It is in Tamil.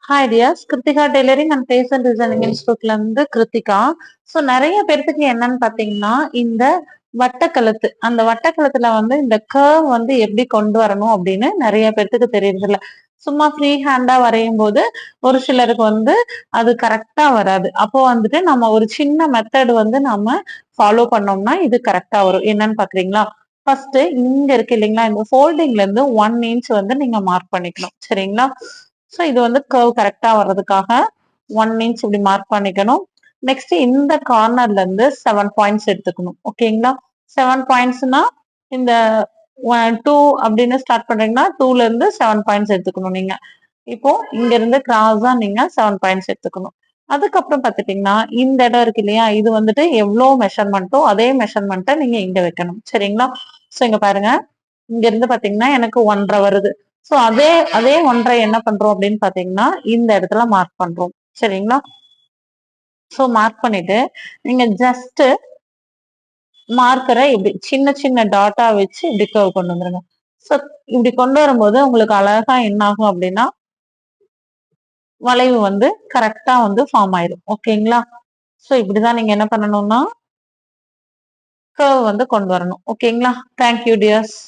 Hi dears, Krithika tailoring and fashion designing இன்ஸ்டியூட்ல இருந்து கிருத்திகா. ஸோ நிறைய பேர்த்துக்கு என்னன்னு பாத்தீங்கன்னா, இந்த வட்டக்கழுத்து அந்த வட்டக்கழுத்துல வந்து இந்த கர்வ் வந்து எப்படி கொண்டு வரணும் அப்படின்னு நிறைய பேர்த்துக்கு தெரியுது இல்ல. சும்மா ஃப்ரீ ஹேண்டா வரையும் போது ஒரு சிலருக்கு வந்து அது கரெக்டா வராது. அப்போ வந்துட்டு நம்ம ஒரு சின்ன மெத்தட் வந்து நம்ம ஃபாலோ பண்ணோம்னா இது கரெக்டா வரும். என்னன்னு பாக்குறீங்களா? ஃபர்ஸ்ட் இங்க இருக்கு இல்லைங்களா, இந்த ஃபோல்டிங்ல இருந்து 1 இன்ச் வந்து நீங்க மார்க் பண்ணிக்கணும். சரிங்களா? ஸோ இது வந்து கர்வ் கரெக்டா வர்றதுக்காக 1 இன்ச் இப்படி மார்க் பண்ணிக்கணும். நெக்ஸ்ட் இந்த கார்னர்ல இருந்து 7 பாயிண்ட்ஸ் எடுத்துக்கணும். ஓகேங்களா? 7 பாயிண்ட்ஸ்னா இந்த 2 அப்படின்னு ஸ்டார்ட் பண்றீங்கன்னா 2ல இருந்து 7 பாயிண்ட்ஸ் எடுத்துக்கணும் நீங்க. இப்போ இங்க இருந்து கிராஸா நீங்க 7 பாயிண்ட்ஸ் எடுத்துக்கணும். அதுக்கப்புறம் பாத்துட்டீங்கன்னா இந்த இடம் இருக்கு இல்லையா, இது வந்துட்டு எவ்வளவு மெஷர்மெண்ட்டோ அதே மெஷர்மெண்ட்டை நீங்க இங்க வைக்கணும். சரிங்களா? ஸோ இங்க பாருங்க, இங்க இருந்து பாத்தீங்கன்னா எனக்கு 1.5 வருது. சோ அதே அதே 1.5 என்ன பண்றோம் அப்படின்னு பாத்தீங்கன்னா இந்த இடத்துல மார்க் பண்றோம். சரிங்களா? சோ மார்க் பண்ணிட்டு நீங்க ஜஸ்ட் மார்க்கரை இப்படி சின்ன சின்ன டாட்டா வச்சு இப்படி கர்வ் கொண்டு வந்துருங்க. சோ இப்படி கொண்டு வரும்போது உங்களுக்கு அழகா என்ன ஆகும் அப்படின்னா வளைவு வந்து கரெக்டா வந்து ஃபார்ம் ஆயிடும். ஓகேங்களா? சோ இப்படிதான் நீங்க என்ன பண்ணணும்னா கர்வ் வந்து கொண்டு வரணும். ஓகேங்களா? Thank you tears.